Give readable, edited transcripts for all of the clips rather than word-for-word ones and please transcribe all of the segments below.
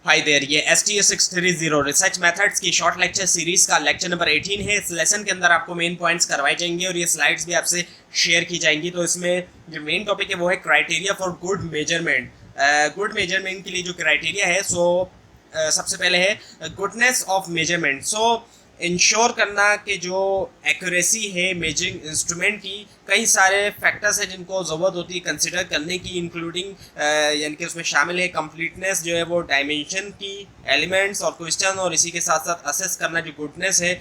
Hi there, ये STS630 research methods की short lecture series का लेक्चर नंबर 18 है। इस लेसन के अंदर आपको मेन पॉइंट्स करवाए जाएंगे और ये स्लाइड्स भी आपसे शेयर की जाएंगी। तो इसमें जो मेन टॉपिक है वो है criteria for good measurement. Good measurement के लिए जो क्राइटेरिया है सबसे पहले है गुडनेस ऑफ मेजरमेंट। इंश्योर करना कि जो एक्यूरेसी है मेजरिंग इंस्ट्रूमेंट की, कई सारे फैक्टर्स हैं जिनको ज़रूरत होती है कंसिडर करने की, इंक्लूडिंग यानी कि उसमें शामिल है कंप्लीटनेस जो है वो डायमेंशन की, एलिमेंट्स और क्वेश्चन, और इसी के साथ साथ असेस करना जो गुडनेस है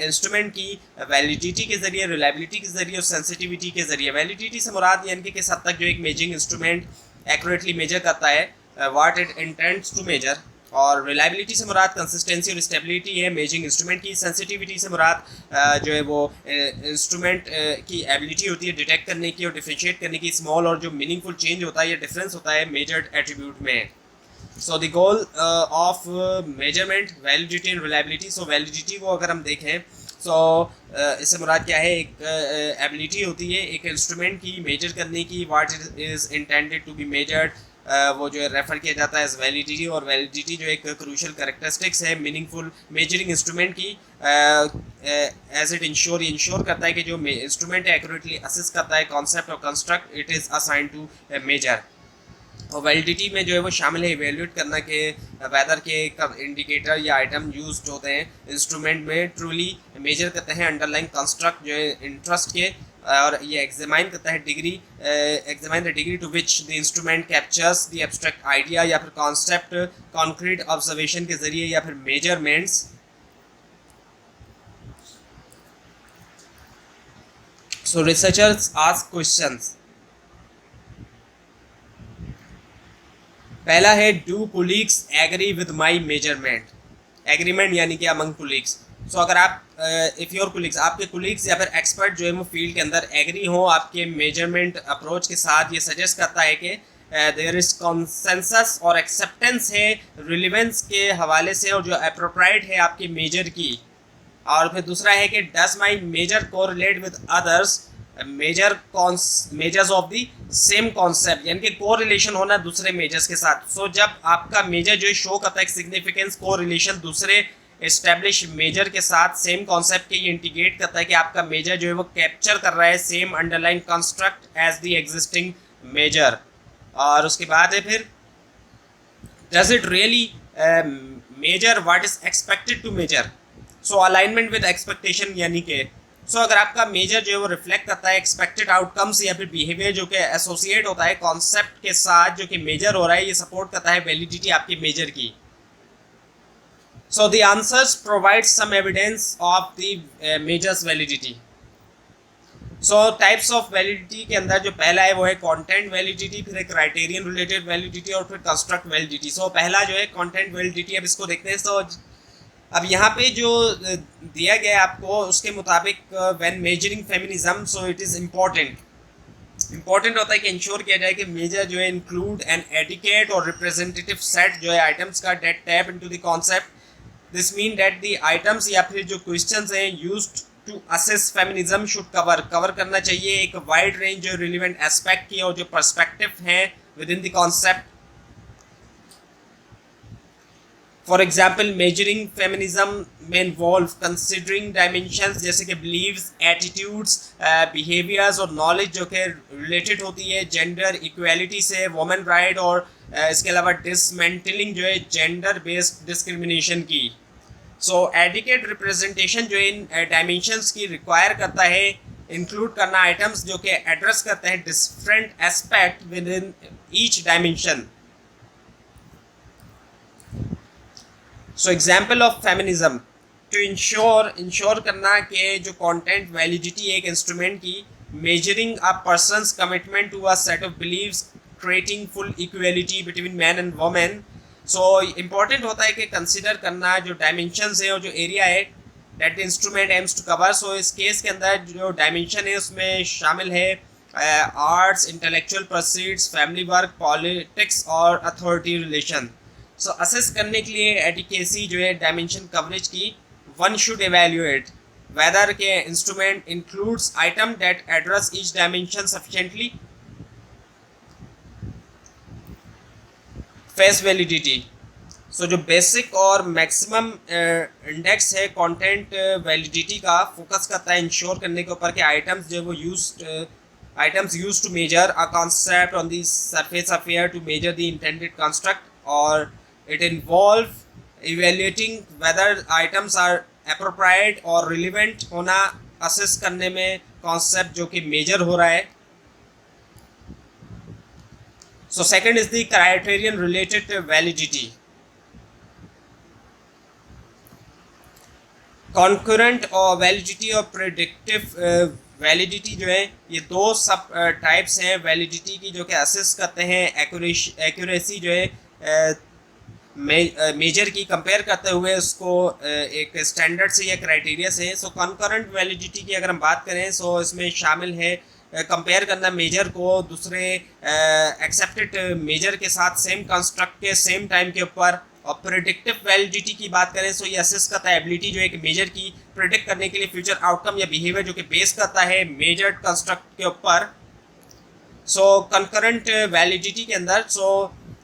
इंस्ट्रूमेंट की वैलिडिटी के ज़रिए, रिलायबिलिटी के ज़रिए और सेंसिटिविटी के ज़रिए। वैलिडिटी से मुराद यानी कि किस हद तक जो एक मेजरिंग इंस्ट्रूमेंट एक्यूरेटली मेजर करता है, what it intends to measure, और रिलायबिलिटी से मुराद कंसिस्टेंसी और स्टेबिलिटी है मेजरिंग इंस्ट्रूमेंट की। सेंसिटिविटी से मुराद जो है वो इंस्ट्रूमेंट की एबिलिटी होती है डिटेक्ट करने की और डिफरेंशिएट करने की स्मॉल और जो मीनिंगफुल चेंज होता है या डिफरेंस होता है मेजर्ड एट्रीब्यूट में। So the goal of measurement validity and reliability. So validity को अगर हम देखें इससे मुराद क्या है, एक एबिलिटी होती है एक इंस्ट्रूमेंट की मेजर करने की, what is intended to be measured, वो जो है रेफर किया जाता है एज वैलिडिटी। और वैलिडिटी जो एक क्रूशियल कैरेक्टरिस्टिक्स है मीनिंगफुल मेजरिंग इंस्ट्रूमेंट की, एज इट इंश्योर करता है कि जो इंस्ट्रूमेंट है एक्यूरेटली असेस करता है कॉन्सेप्ट और construct it is assign to measure. और वैलिडिटी में जो है वो शामिल है इवेल्यूएट करना कि वेदर के इंडिकेटर या आइटम यूज होते हैं इंस्ट्रूमेंट में ट्रूली मेजर करते हैं अंडरलाइन कंस्ट्रक्ट जो है इंटरेस्ट के, और ये एग्जामाइन करता है examine the degree to which the instrument captures the abstract idea या फिर कॉन्सेप्ट कॉन्क्रीट ऑब्जर्वेशन के जरिए या फिर measurements. So researchers ask questions. पहला है do colleagues agree with my measurement. Agreement यानी कि अमंग कोलीग्स। सो अगर आप इफ़ योर कोलीग्स, आपके कोलीग्स या फिर एक्सपर्ट जो है वो फील्ड के अंदर एग्री हो आपके मेजरमेंट अप्रोच के साथ, ये सजेस्ट करता है कि देयर इज कॉन्सेंसस और एक्सेप्टेंस है रिलेवेंस के हवाले से और जो अप्रोप्राइट है आपके मेजर की। और फिर दूसरा है कि does my measure correlate with others measures of the same concept, यानी कि को रिलेशन होना दूसरे मेजर्स के साथ। जब आपका मेजर जो है शो करता है सिग्निफिकेंस को रिलेशन दूसरे एस्टेब्लिश मेजर के साथ सेम कॉन्सेप्ट के, ये इंडिकेट करता है कि आपका मेजर जो है वो कैप्चर कर रहा है same underline construct as the existing measure. और उसके बाद है फिर does it really measure what is expected to measure. Alignment with expectation, यानी कि अगर आपका मेजर जो है वो रिफ्लेक्ट करता है एक्सपेक्टेड आउटकम्स या फिर बिहेवियर जो कि एसोसिएट होता है कॉन्सेप्ट के साथ जो कि मेजर हो रहा है, ये सपोर्ट करता है वैलिडिटी आपके मेजर की। The answers provide some evidence of the measures validity. Types of validity के अंदर जो पहला है वो है content validity, फिर है criterion related validity और फिर construct validity. पहला जो है content validity, अब इसको देखते हैं। अब यहाँ पे जो दिया गया है आपको उसके मुताबिक when measuring feminism, it is important होता है कि इंश्योर किया जाए कि मेजर जो है इंक्लूड एन एडिकेट और रिप्रेजेंटेटिव सेट जो है आइटम्स का that tap into the concept. This mean that the items या फिर जो क्वेश्चंस हैं used to assess feminism should cover करना चाहिए एक वाइड रेंज जो रिलेवेंट एस्पेक्ट की और जो पर्सपेक्टिव हैं with in the concept. For example measuring feminism में इन्वॉल्व कंसिडरिंग डायमेंशंस जैसे कि बिलीव्स, एटीट्यूड्स, बिहेवियर्स और नॉलेज जो कि रिलेटेड होती है जेंडर इक्वालिटी से, वुमेन राइट, और इसके अलावा डिसमेंटलिंग जो है जेंडर बेस्ड डिस्क्रिमिनेशन की। एडिकेट रिप्रेजेंटेशन जो इन डायमेंशंस की रिक्वायर करता है इंक्लूड करना आइटम्स जो कि एड्रेस करते हैं different aspect with in each dimension. Example of feminism to ensure करना कि जो कंटेंट वैलिडिटी एक इंस्ट्रूमेंट की, measuring a person's commitment to a set of beliefs creating full equality between man and women. Important होता है कि consider करना जो डायमेंशंस है और जो एरिया है that the instrument aims to cover. इस केस के अंदर जो डायमेंशन है उसमें शामिल है arts, intellectual pursuits, family work, politics और अथॉरिटी रिलेशन। असेस करने के लिए एडिकेसी जो है डायमेंशन कवरेज की, वन शुड एवेल्युएट वेदर के instrument includes item that address each dimension sufficiently. Face validity, so जो बेसिक और मैक्सिमम इंडेक्स है कंटेंट वैलिडिटी का, फोकस करता है इंश्योर करने के ऊपर कि आइटम्स जो है वो items used to measure a concept on the surface appear to measure the intended construct, or it involve evaluating whether items are appropriate or relevant होना assess करने में concept जो कि measure हो रहा है. So second is the criterion related to validity. Concurrent और validity और प्रेडिक्टिव वैलिडिटी जो है, ये दो सब टाइप्स हैं वैलिडिटी की जो कि असेस करते हैं एक्यूरेसी जो है मेजर की कंपेयर करते हुए उसको एक स्टैंडर्ड से या क्राइटेरिया से. सो कॉन्करेंट वैलिडिटी की अगर हम बात करें सो इसमें शामिल है कंपेयर करना मेजर को दूसरे एक्सेप्टेड मेजर के साथ सेम कंस्ट्रक्ट के सेम टाइम के ऊपर. और प्रेडिक्टिव वैलिडिटी की बात करें सो ये असेस करता है एबिलिटी जो है कि मेजर की प्रेडिक्ट करने के लिए फ्यूचर आउटकम या बिहेवियर जो कि बेस करता है मेजर कंस्ट्रक्ट के ऊपर. सो कंकरेंट वैलिडिटी के अंदर so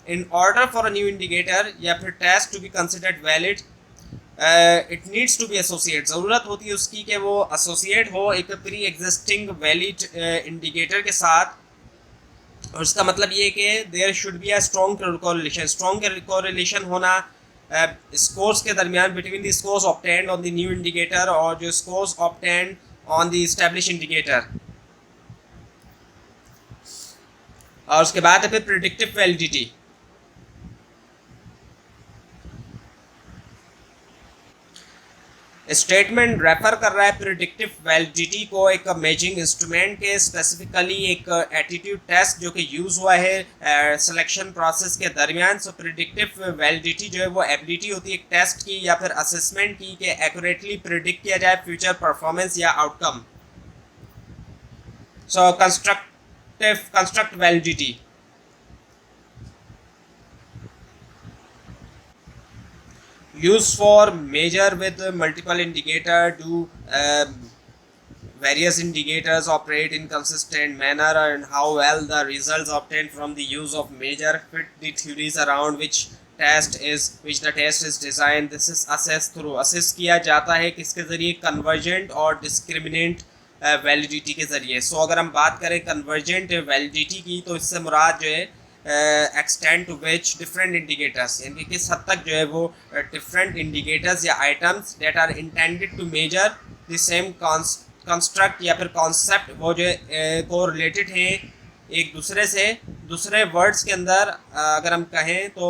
in order for a new indicator या फिर test to be considered valid it needs to be associate. ज़रूरत होती है उसकी कि वो एसोसिएट हो एक प्री एग्जिस्टिंग वैलिड इंडिकेटर के साथ. और उसका मतलब ये कि there should be a strong correlation. Strong correlation होना स्कोर्स के दरमियान between the scores obtained on the new indicator और जो scores obtained on the establish indicator. और उसके बाद है फिर प्रेडिक्टिव वैलिडिटी. स्टेटमेंट रेफर कर रहा है प्रेडिक्टिव वैलिडिटी को एक मेजरिंग इंस्ट्रूमेंट के, स्पेसिफिकली एक एटीट्यूड टेस्ट जो कि यूज़ हुआ है सिलेक्शन प्रोसेस के दरमियान. सो प्रेडिक्टिव वैलिडिटी जो है वो एबिलिटी होती है एक टेस्ट की या फिर असेसमेंट की कि एक्यूरेटली प्रिडिक्ट किया जाए फ्यूचर परफॉर्मेंस या outcome. So construct validity used for measure with multiple indicator. Do various indicators operate in consistent manner, and how well the results obtained from the use of measure fit the theories around which the test is designed. This is assessed through assess किया जाता है किसके ज़रिए, convergent और discriminant validity के ज़रिए. सो अगर हम बात करें कन्वर्जेंट वैलिडिटी की तो इससे मुराद जो है extend to which different indicators, यानी कि किस हद तक जो है वो डिफरेंट इंडिकेटर्स या items that are intended to measure the same construct या फिर कॉन्सेप्ट वो जो को रिलेटेड हैं एक दूसरे से. दूसरे वर्ड्स के अंदर अगर हम कहें तो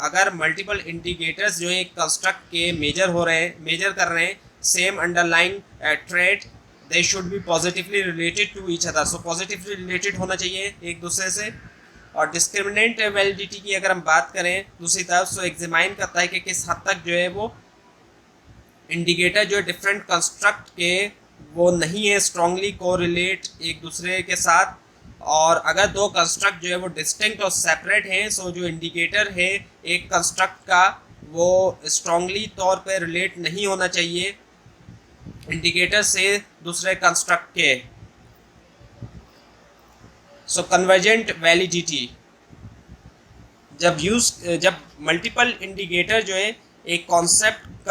अगर मल्टीपल इंडिकेटर्स जो है एक कंस्ट्रक्ट के मेजर कर रहे हैं same underlying trait, they should be positively related to each other. So positively related होना चाहिए एक दूसरे से. और डिस्क्रिमिनेंट वैलिडिटी की अगर हम बात करें दूसरी तरफ सो एग्जामाइन करता है कि किस हद तक जो है वो इंडिकेटर जो है डिफरेंट कंस्ट्रक्ट के वो नहीं है स्ट्रांगली कोरिलेट एक दूसरे के साथ. और अगर दो कंस्ट्रक्ट जो है वो डिस्टिंक्ट और सेपरेट हैं सो जो इंडिकेटर है एक कंस्ट्रक्ट का वो स्ट्रांगली तौर पे रिलेट नहीं होना चाहिए इंडिकेटर से दूसरे कंस्ट्रक्ट के. सो कन्वर्जेंट वैलिडिटी जब मल्टीपल इंडिकेटर जो है एक कॉन्सेप्ट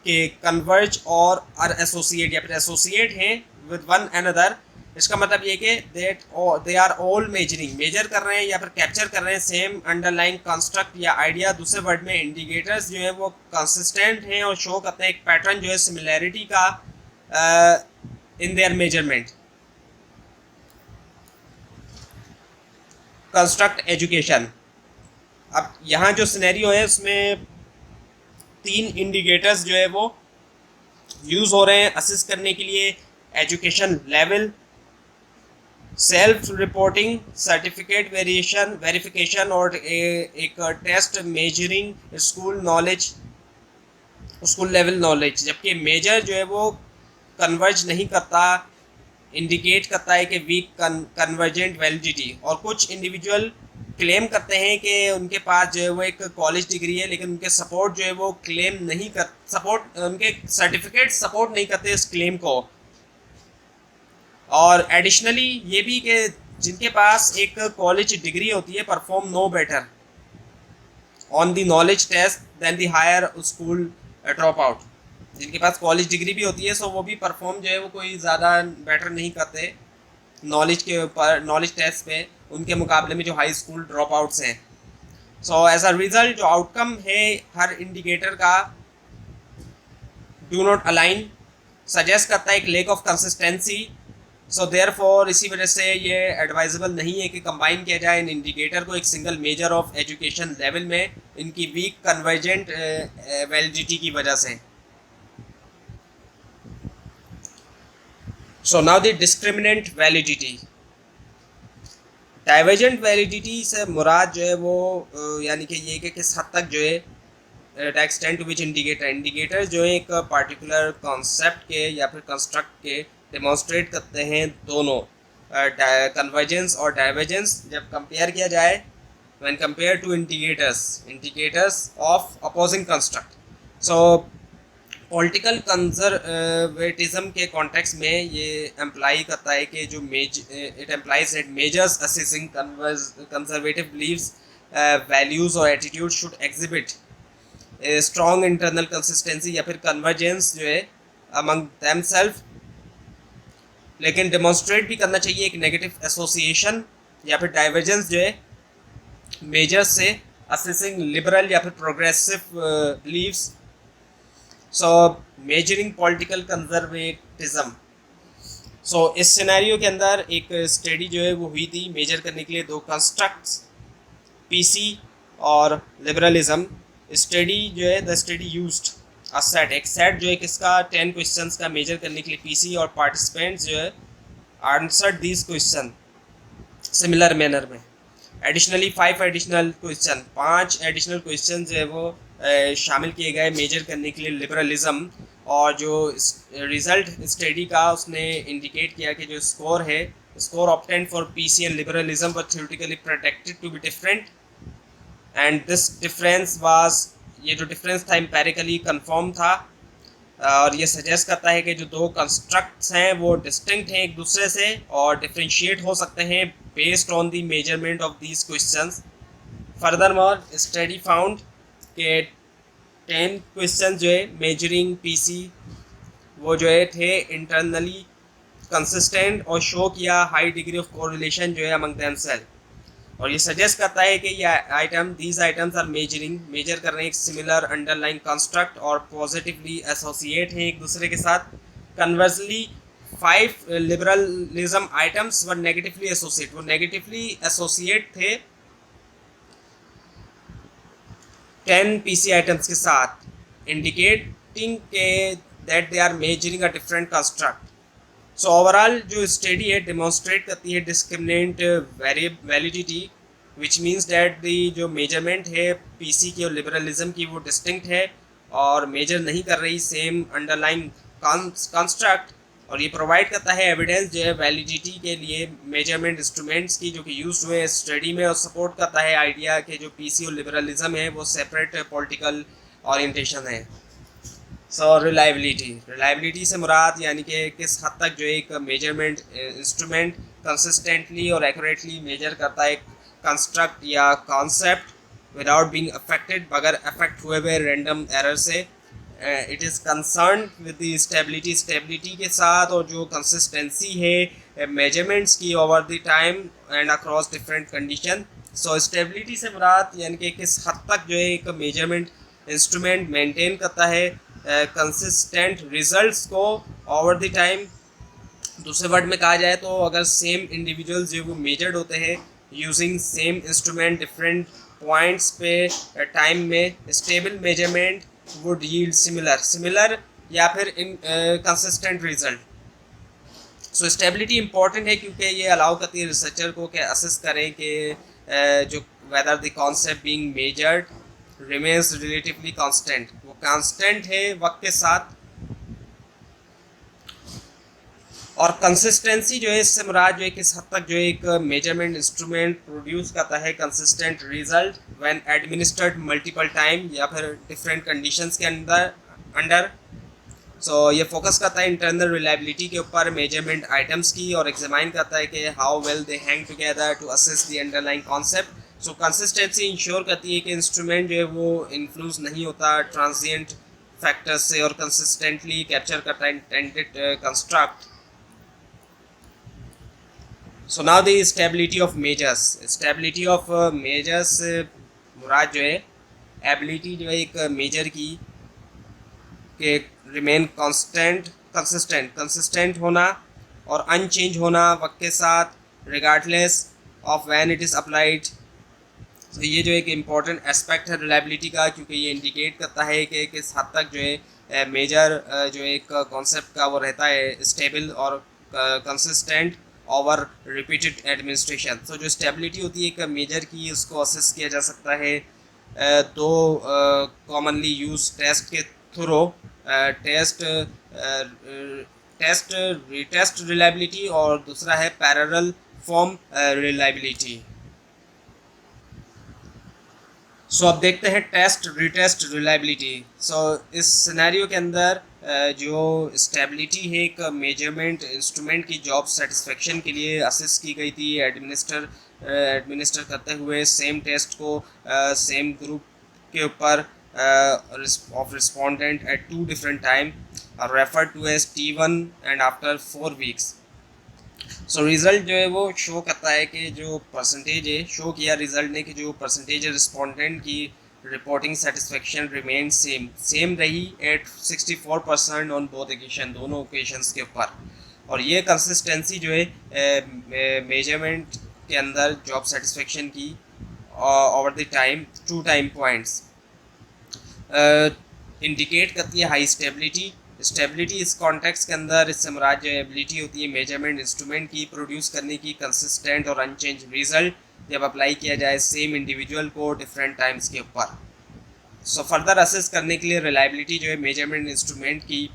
के कन्वर्ज और आर एसोसिएट या फिर एसोसिएट हैं विद वन अनदर, इसका मतलब ये कि दे आर ऑल मेजर कर रहे हैं या फिर कैप्चर कर रहे हैं सेम अंडरलाइंग कंस्ट्रक्ट या आइडिया. दूसरे वर्ड में इंडिकेटर्स जो है वो कंसिस्टेंट हैं और शो करते हैं एक पैटर्न जो है सिमिलैरिटी का in their measurement. Construct education. अब यहाँ जो सिनेरियो है उसमें 3 इंडिकेटर्स जो है वो यूज़ हो रहे हैं असिस्ट करने के लिए. Education level, self reporting, certificate verification और एक test measuring school level knowledge. जबकि मेजर जो है वो कन्वर्ज नहीं करता, इंडिकेट करता है कि वीक कन्वर्जेंट वैलिडिटी. और कुछ इंडिविजुअल क्लेम करते हैं कि उनके पास जो है वो एक कॉलेज डिग्री है लेकिन उनके सपोर्ट जो है वो क्लेम नहीं कर उनके सर्टिफिकेट सपोर्ट नहीं करते इस क्लेम को. और एडिशनली ये भी कि जिनके पास एक कॉलेज डिग्री होती है perform no better on the knowledge test than the higher school drop out. जिनके पास कॉलेज डिग्री भी होती है सो वो भी परफॉर्म जो है वो कोई ज़्यादा बेटर नहीं करते नॉलेज के ऊपर, नॉलेज टेस्ट पे उनके मुकाबले में जो हाई स्कूल ड्रॉप आउट्स हैं। सो एज अ रिजल्ट जो आउटकम है हर इंडिकेटर का डू नॉट अलाइन सजेस्ट करता है एक lake of consistency. So therefore इसी वजह से ये एडवाइजेबल नहीं है कि कंबाइन किया जाए इन इंडिकेटर को एक single measure of education level में इनकी वीक कन्वर्जेंट वैलिडिटी की वजह से। सो now the discriminant validity. Divergent validity से मुराद जो है वो यानी कि ये कि किस हद तक जो है the extent to which indicator जो है एक पार्टिकुलर कॉन्सेप्ट के या फिर कंस्ट्रक्ट के डेमोन्स्ट्रेट करते हैं दोनों कन्वर्जेंस और डाइवर्जेंस जब कंपेयर किया जाए when compare to indicators of opposing construct. So political conservatism के कॉन्टेक्स्ट में ये एम्प्लाई करता है कि जो it employs that measures assessing conservative believes values और attitude should exhibit strong internal consistency या फिर कन्वर्जेंस जो है अमंग देमसेल्फ, लेकिन डेमोन्स्ट्रेट भी करना चाहिए एक नेगेटिव एसोसिएशन या फिर डाइवर्जेंस जो है मेजर्स से असेसिंग लिबरल या फिर प्रोग्रेसिव बिलीव्स। सो मेजरिंग पॉलिटिकल कंजर्वेटिज्म। सो इस सिनेरियो के अंदर एक स्टडी जो है वो हुई थी मेजर करने के लिए दो कंस्ट्रक्ट्स पीसी और लिबरलिज्म। स्टडी जो है the study used a set, एक सेट जो है किसका 10 क्वेश्चंस का मेजर करने के लिए पीसी और पार्टिसिपेंट्स जो है answered this question similar manner में। Additionally 5 additional question, 5 additional question जो है वो शामिल किए गए मेजर करने के लिए लिबरलिज्म। और जो रिज़ल्ट स्टडी का उसने इंडिकेट किया कि जो स्कोर है score obtained for PC and liberalism were theoretically predicted to be different and this difference was, ये जो डिफरेंस था एम्पेरिकली कंफर्म था और ये सजेस्ट करता है कि जो दो कंस्ट्रक्ट्स हैं वो डिस्टिंक्ट हैं एक दूसरे से और डिफरेंशिएट हो सकते हैं based on the measurement of these questions. Furthermore study found के 10 क्वेश्चन जो है मेजरिंग पीसी वो जो है थे इंटरनली कंसिस्टेंट और शो किया हाई डिग्री ऑफ कोरिलेशन जो है अमंग देमसेल्फ। और ये सजेस्ट करता है कि ये दीज आइटम्स आर मेजर कर रहे हैं एक सिमिलर अंडरलाइन कंस्ट्रक्ट और पॉजिटिवली एसोसिएट हैं एक दूसरे के साथ। Conversely 5 liberalism items were negatively associate, वो नेगेटिवली एसोसिएट थे 10 पीसी आइटम्स के साथ, इंडिकेटिंग के that they are measuring a different construct. So overall जो स्टडी है डेमोन्स्ट्रेट करती है discriminant validity which means that the जो मेजरमेंट है पीसी की और लिबरलिज्म की वो डिस्टिंक्ट है और मेजर नहीं कर रही सेम अंडरलाइन कंस्ट्रक्ट। और ये प्रोवाइड करता है एविडेंस जो है वैलिडिटी के लिए मेजरमेंट इंस्ट्रूमेंट्स की जो कि यूज हुए स्टडी में और सपोर्ट करता है आइडिया कि जो पीसी और लिबरलिज्म है वो सेपरेट पॉलिटिकल ओरिएंटेशन है। सो रिलायबिलिटी से मुराद यानी कि किस हद तक जो एक मेजरमेंट इंस्ट्रूमेंट कंसिस्टेंटली और एक्यूरेटली मेजर करता है एक कंस्ट्रक्ट या कॉन्सेप्ट विदाउट बीइंग अफेक्टेड, बगैर अफेक्ट हुए हुए रैंडम एरर से। It is concern with the stability के साथ और जो कंसिस्टेंसी है मेजरमेंट्स की over the time and across different condition. So stability से मुराद यानी कि किस हद तक जो है एक मेजरमेंट इंस्ट्रूमेंट मेंटेन करता है कंसिस्टेंट रिजल्ट्स को ओवर द टाइम। दूसरे वर्ड में कहा जाए तो अगर सेम इंडिविजुअल्स जो वो मेजर्ड होते हैं using same instrument different points पे टाइम में, stable measurement would yield similar या फिर consistent result. So stability important है क्योंकि ये अलाउ करती है रिसर्चर को कि असेस करें कि जो whether the concept being measured remains relatively constant, वो कांस्टेंट है वक्त के साथ। और कंसिस्टेंसी जो है इससे मुराद जो है किस हद तक जो है एक मेजरमेंट इंस्ट्रूमेंट प्रोड्यूस करता है consistent result when administered multiple time या फिर डिफरेंट कंडीशंस के अंडर। सो ये फोकस करता है इंटरनल रिलायबिलिटी के ऊपर मेजरमेंट आइटम्स की और एग्जामाइन करता है कि how well they hang together to assess the underlying concept so consistency ensure करती है कि इंस्ट्रूमेंट जो है वो इन्फ्लुएंस नहीं होता ट्रांजिएंट फैक्टर्स से और कंसिस्टेंटली कैप्चर करता है intended construct. So now the stability of measures. Stability of measures मुराद जो है एबिलिटी जो है एक मेजर की के रिमेन कंसिस्टेंट होना और अनचेंज होना वक्त के साथ regardless of when it is applied. तो ये जो एक इम्पॉर्टेंट एस्पेक्ट है रिलायबिलिटी का, क्योंकि ये इंडिकेट करता है कि किस हद तक जो है मेजर जो एक कॉन्सेप्ट का वो रहता है स्टेबल और कंसिस्टेंट ओवर रिपीटेड एडमिनिस्ट्रेशन. तो जो स्टेबिलिटी होती है एक मेजर की उसको असेस किया जा सकता है दो कॉमनली यूज टेस्ट के थ्रू. टेस्ट रीटेस्ट रिलायबिलिटी और दूसरा है पैरेलल फॉर्म रिलायबिलिटी. सो अब देखते हैं टेस्ट रीटेस्ट रिलायबिलिटी. सो इस सिनेरियो के अंदर जो स्टेबिलिटी है एक मेजरमेंट इंस्ट्रूमेंट की जॉब सेटिस्फेक्शन के लिए असेस की गई थी एडमिनिस्टर करते हुए सेम टेस्ट को सेम ग्रुप के ऊपर of respondent at 2 different time refer to as T1 and after 4 weeks. So result जो है वो शो करता है कि जो परसेंटेज है शो किया रिज़ल्ट ने कि जो परसेंटेज है रिस्पोंडेंट की रिपोर्टिंग सेटिस्फेक्शन रिमेन सेम रही एट 64% ऑन बोथ ओकेशन, दोनों ओकेशंस के ऊपर. और ये कंसिस्टेंसी जो है मेजरमेंट के अंदर जॉब सेटिस्फेक्शन की over the time 2 time points indicate करती है हाई स्टेबिलिटी. स्टेबिलिटी इस कॉन्टेक्स्ट के अंदर इससे मुराद जो एबिलिटी होती है मेजरमेंट इंस्ट्रूमेंट की प्रोड्यूस करने की कंसिस्टेंट और अनचेंज रिजल्ट जब अप्लाई किया जाए सेम इंडिविजुअल को डिफरेंट टाइम्स के ऊपर. सो फर्दर असेस करने के लिए रिलायबिलिटी जो है मेजरमेंट इंस्ट्रूमेंट की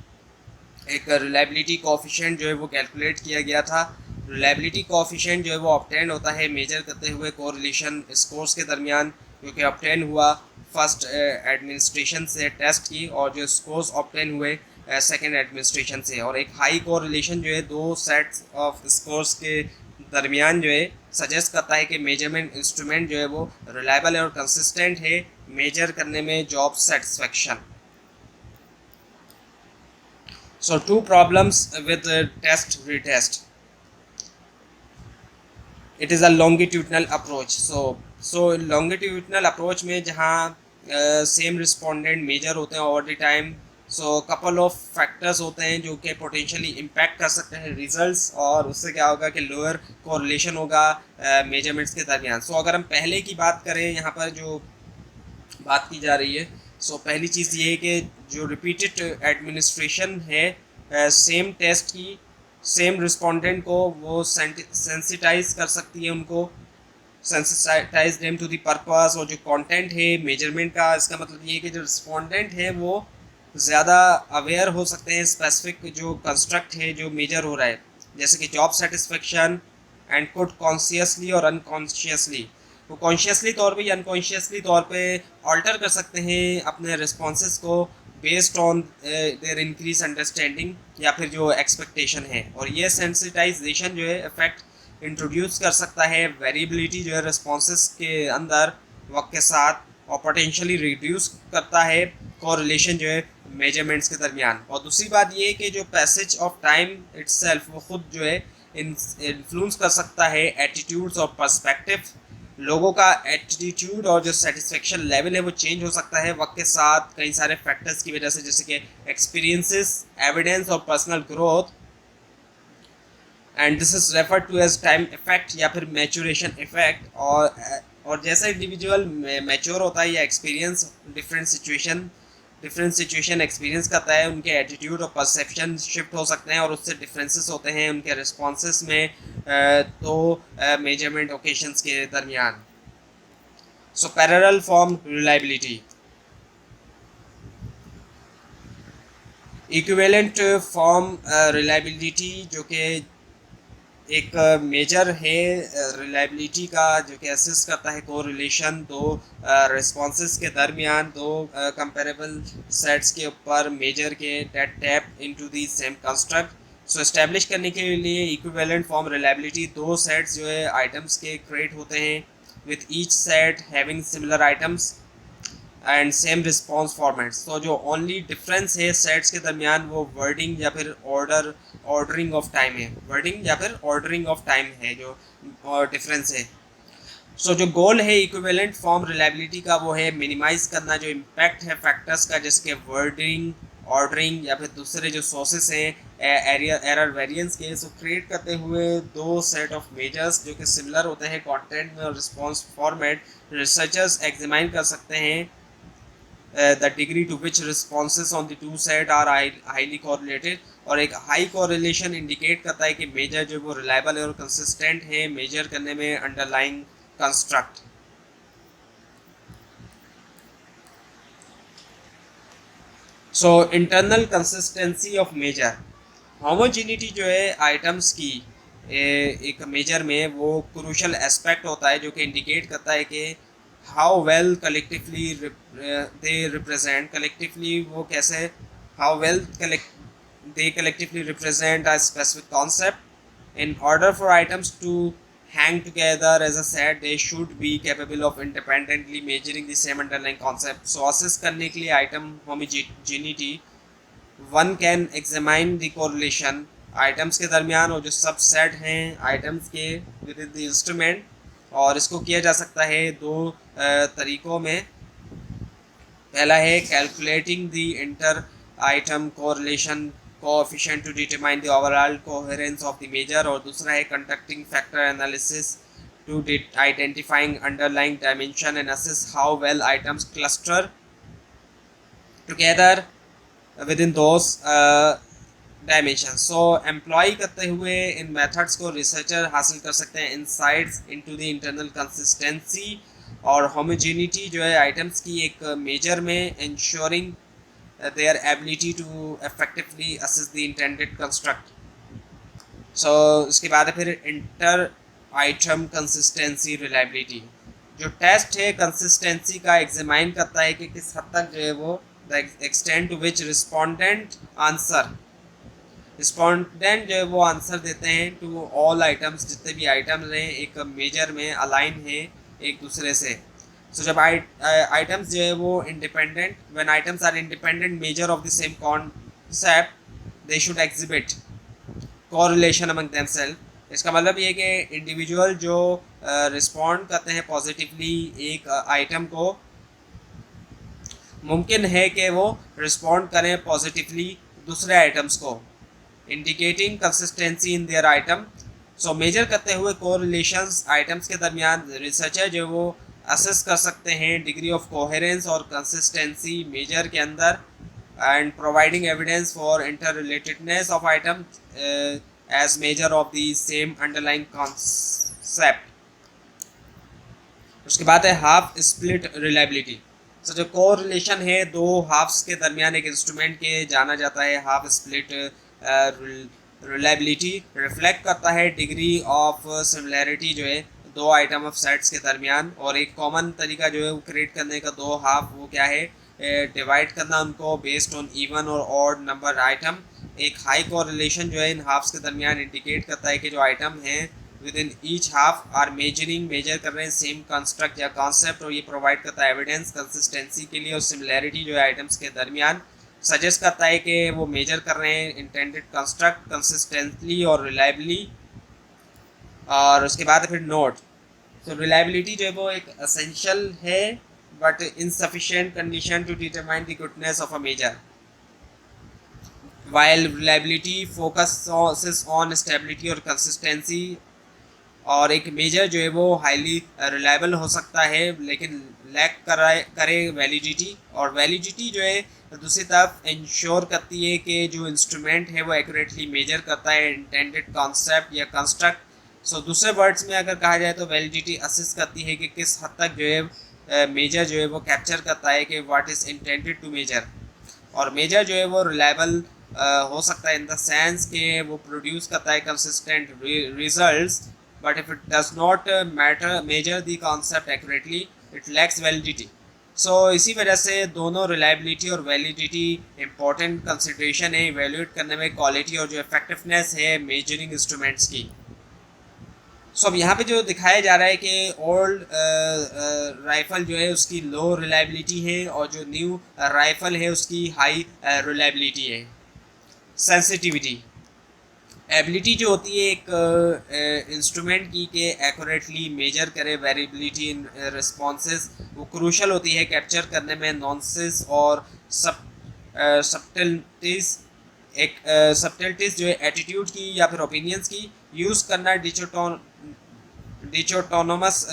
एक रिलायबिलिटी कोएफिशिएंट जो है वो कैलकुलेट किया गया था. रिलायबिलिटी कोएफिशिएंट जो है वो ऑब्टेन होता है मेजर करते हुए कोरिलेशन स्कोर्स के दरमियान, क्योंकि ऑब्टेन हुआ फर्स्ट एडमिनिस्ट्रेशन से टेस्ट की और जो स्कोर्स ऑब्टेन हुए सेकेंड एडमिनिस्ट्रेशन से. और एक हाई कोरिलेशन जो है दो सेट्स ऑफ स्कोर्स के दरमियान जो है सजेस्ट करता है कि मेजरमेंट इंस्ट्रूमेंट जो है वो रिलायबल और कंसिस्टेंट है मेजर करने में job satisfaction. So 2 problems with test retest. It is a longitudinal approach. So longitudinal approach में जहाँ सेम रिस्पोंडेंट मेजर होते हैं over the time, so couple of factors होते हैं जो कि पोटेंशियली इम्पैक्ट कर सकते हैं रिजल्ट्स, और उससे क्या होगा कि लोअर कोरिलेशन होगा मेजरमेंट्स के दरमियान. सो अगर हम पहले की बात करें यहाँ पर जो बात की जा रही है, सो पहली चीज़ ये है कि जो रिपीटेड एडमिनिस्ट्रेशन है सेम टेस्ट की सेम रिस्पोंडेंट को वो सेंसिटाइज कर सकती है, उनको sensitize them to the purpose. और जो कंटेंट है मेजरमेंट का इसका मतलब ये है कि जो रिस्पोंडेंट है वो ज़्यादा अवेयर हो सकते हैं स्पेसिफिक जो कंस्ट्रक्ट है जो मेजर हो रहा है, जैसे कि job satisfaction and could consciously और अनकॉन्शियसली. वो कॉन्शियसली तौर पे या अनकॉन्शियसली तौर पे ऑल्टर कर सकते हैं अपने रिस्पॉन्सेस को based on their increase understanding या फिर जो एक्सपेक्टेशन है. और ये सेंसिटाइजेशन जो है इफेक्ट इंट्रोड्यूस कर सकता है वेरिएबिलिटी जो है रिस्पॉन्सेस के अंदर वक्त के साथ, और पोटेंशियली रिड्यूस करता है कोरिलेशन जो है मेजरमेंट्स के दरमियान. और दूसरी बात ये कि जो पैसेज ऑफ टाइम इट्सेल्फ वो खुद जो है इन्फ्लुएंस कर सकता है एटीट्यूड्स और पर्सपेक्टिव. लोगों का एटीट्यूड और जो सेटिस्फेक्शन लेवल है वो चेंज हो सकता है वक्त के साथ कई सारे फैक्टर्स की वजह से, जैसे कि एक्सपीरियंसेस, एविडेंस और personal growth. And this is referred to as time effect या फिर मैच्योरेशन इफेक्ट. और जैसा इंडिविजुअल मैच्योर होता है या एक्सपीरियंस डिफरेंट सिचुएशन एक्सपीरियंस करता है, उनके एटीट्यूड और परसेप्शन शिफ्ट हो सकते हैं और उससे डिफरेंसेस होते हैं उनके रिस्पॉन्सेस में तो मेजरमेंट ओकेशंस के दरमियान. So parallel form reliability. Equivalent form reliability जो कि एक मेजर है रिलायबिलिटी का, जो कि असेस करता है कोरिलेशन दो रिस्पॉन्सेस के दरमियान, दो कंपेरेबल सेट्स के ऊपर मेजर के that tap into the same construct. So establish करने के लिए इक्विवेलेंट फॉर्म रिलायबिलिटी दो सेट्स जो है आइटम्स के क्रिएट होते हैं with each set having similar items and same response formats. तो जो ओनली डिफरेंस है सेट्स के दरमियान वो वर्डिंग या फिर ऑर्डरिंग ऑफ टाइम है, वर्डिंग या फिर ऑर्डरिंग ऑफ टाइम है जो डिफरेंस है। सो जो गोल है इक्विवेलेंट फॉर्म रिलायबिलिटी का वो है मिनिमाइज करना जो इम्पैक्ट है फैक्टर्स का, जिसके वर्डिंग, ऑर्डरिंग या फिर दूसरे जो सोर्सेस हैं एरर वेरिएंस के। सो क्रिएट करते हुए दो सेट ऑफ मेजर्स जो कि सिमिलर होते हैं कंटेंट में और रिस्पॉन्स फॉर्मेट, रिसर्चर्स एग्जामिन कर सकते हैं the degree to which responses on the two set are highly correlated, और एक हाई कोरिलेशन इंडिकेट करता है कि मेजर जो वो रिलायबल है और कंसिस्टेंट है मेजर करने में underlying construct. So internal consistency of measure, homogeneity जो है आइटम्स की एक मेजर में वो क्रूशल एस्पेक्ट होता है जो कि इंडिकेट करता है कि how well collectively they represent, collectively वो कैसे how well they collectively represent a specific concept. In order for items to hang together as a set, they should be capable of independently measuring the same underlying concept. So assess करने के लिए item homogeneity, one can examine the correlation items के दरमियान और जो subset हैं items के within the instrument, और इसको किया जा सकता है दो तरीक़ों में। पहला है calculating the inter item correlation coefficient to determine the overall coherence of the measure, और दूसरा है conducting factor analysis to identifying underlying dimension and assess how well items cluster together with in those dimension. So employ करते हुए इन methods को researcher हासिल कर सकते हैं insights into the internal consistency और होमोजेनिटी जो है आइटम्स की एक मेजर में, ensuring their ability to effectively assess the intended construct. So इसके बाद है फिर इंटर आइटम कंसिस्टेंसी रिलायबिलिटी। जो टेस्ट है कंसिस्टेंसी का एग्जामाइन करता है कि किस हद तक जो है वो the extent to which respondent जो है वो आंसर देते हैं टू ऑल आइटम्स, जितने भी आइटम्स हैं एक मेजर में अलाइन हैं एक दूसरे से। सो जब आइटम्स जो है वो independent, when items are independent measure of the same concept they should exhibit correlation among themselves. इसका मतलब ये कि इंडिविजुअल जो रिस्पॉन्ड करते हैं पॉजिटिवली एक आइटम को, मुमकिन है कि वो रिस्पॉन्ड करें पॉजिटिवली दूसरे आइटम्स को, indicating consistency in their item. So measure करते हुए कोरिलेशंस आइटम्स के दरमियान रिसर्चर जो वो असेस कर सकते हैं डिग्री ऑफ कोहेरेंस और कंसिस्टेंसी मेजर के अंदर, and providing evidence for inter relatedness of item as measure of the same underlying concept. उसके बाद है हाफ स्प्लिट रिलायबिलिटी। सो जो कोरिलेशन है दो हाफ्स के दरमियान एक इंस्ट्रूमेंट के जाना जाता है हाफ स्प्लिट रिलायबिलिटी, रिफ्लेक्ट करता है डिग्री ऑफ सिमिलैरिटी जो है दो आइटम ऑफ सेट्स के दरमियान, और एक कॉमन तरीका जो है वो क्रिएट करने का दो हाफ वो क्या है डिवाइड करना उनको बेस्ड ऑन इवन और ऑड नंबर आइटम। एक हाई कोरिलेशन जो है इन हाफ्स के दरमियान इंडिकेट करता है कि जो आइटम हैं with in each half are measure कर रहे हैं सेम कंस्ट्रक्ट या कॉन्सेप्ट, और ये प्रोवाइड करता है एविडेंस कंसिस्टेंसी के लिए, और सिमिलैरिटी जो है आइटम्स के दरमियान सजेस्ट करता है कि वो मेजर कर रहे हैं इंटेंडेड कंस्ट्रक्ट कंसिस्टेंटली और रिलायबली। और उसके बाद फिर नोट। तो रिलायबिलिटी जो है वो एक असेंशियल है but insufficient condition to determine the goodness of a measure, while reliability focuses on stability और कंसिस्टेंसी। और एक मेजर जो है वो हाईली रिलायबल हो सकता है लेकिन लैक करे वैलिडिटी, और वैलिडिटी जो है दूसरी तरफ इंश्योर करती है कि जो इंस्ट्रूमेंट है वो एक्यूरेटली मेजर करता है इंटेंडेड कॉन्सेप्ट या कंस्ट्रक्ट। सो दूसरे वर्ड्स में अगर कहा जाए तो वैलिडिटी असेस करती है कि किस हद तक जो है मेजर जो है वो कैप्चर करता है कि what is intended to measure, और मेजर जो है वो रिलायबल हो सकता है इन द सेंस कि वो प्रोड्यूस करता है consistent results, but if it does not measure the concept accurately it lacks validity. So इसी वजह से दोनों रिलायबिलिटी और वैलिडिटी इंपॉर्टेंट कंसिडरेशन है इवेल्यूएट करने में क्वालिटी और जो इफेक्टिवनेस है मेजरिंग इंस्ट्रूमेंट्स की। सो अब यहाँ पे जो दिखाया जा रहा है कि ओल्ड राइफल जो है उसकी लो रिलायबिलिटी है और जो न्यू राइफल है उसकी हाई रिलायबिलिटी है। सेंसिटिविटी एबिलिटी जो होती है एक इंस्ट्रूमेंट की के एक्यूरेटली मेजर करे वेरिएबिलिटी इन रिस्पॉन्सेस, वो क्रूशल होती है कैप्चर करने में नॉनसेंस और सब्टिलिटीज। एक सब्टिलिटीज जो है एटीट्यूड की या फिर ओपिनियंस की यूज़ करना। डिचोटोनोमस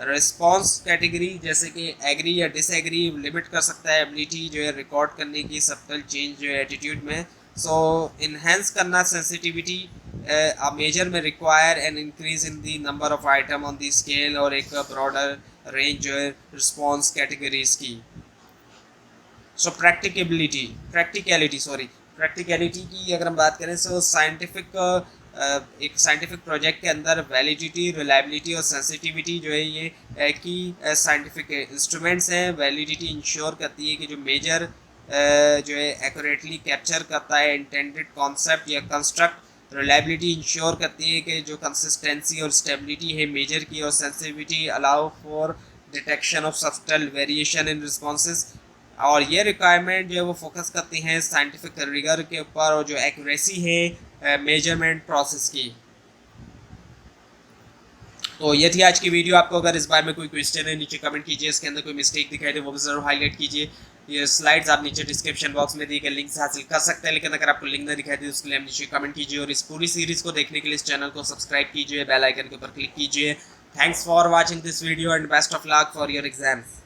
रिस्पॉन्स कैटेगरी जैसे कि एग्री या डिसएग्री लिमिट कर सकता है एबिलिटी जो है रिकॉर्ड करने की सब्टल चेंज जो है एटीट्यूड में। सो इन्हेंस करना सेंसिटिविटी मेजर में require an increase in the number of item on the scale और एक ब्रॉडर रेंज जो है रिस्पॉन्स कैटेगरीज की। सो प्रैक्टिकलिटी की अगर हम बात करें तो एक साइंटिफिक प्रोजेक्ट के अंदर वैलिडिटी, रिलायबिलिटी और सेंसिटिविटी जो है ये की साइंटिफिक इंस्ट्रूमेंट्स हैं। वैलिडिटी इंश्योर करती है कि जो मेजर जो है एक्यूरेटली कैप्चर करता है इंटेंडेड कॉन्सेप्ट या कंस्ट्रक्ट। रिलायबिलिटी इंश्योर करती है कि जो कंसिस्टेंसी और स्टेबिलिटी है मेजर की, और sensitivity allow for detection of subtle variation in responses. और ये रिक्वायरमेंट जो है वो फोकस करती हैं साइंटिफिक रिगर के ऊपर और जो एक्यूरेसी है मेजरमेंट प्रोसेस की। तो ये थी आज की वीडियो। आपको अगर इस बारे में कोई क्वेश्चन है नीचे कमेंट कीजिए, इसके अंदर कोई मिस्टेक दिखाई दे वो भी ज़रूर हाईलाइट कीजिए। ये स्लाइड्स आप नीचे डिस्क्रिप्शन बॉक्स में दिए गए लिंक से हासिल कर सकते हैं, लेकिन अगर आपको लिंक ना दिखाई दे उसके लिए आप नीचे कमेंट कीजिए। और इस पूरी सीरीज़ को देखने के लिए इस चैनल को सब्सक्राइब कीजिए, बेल आइकन के ऊपर क्लिक कीजिए। Thanks for watching this video and best of luck for your exams.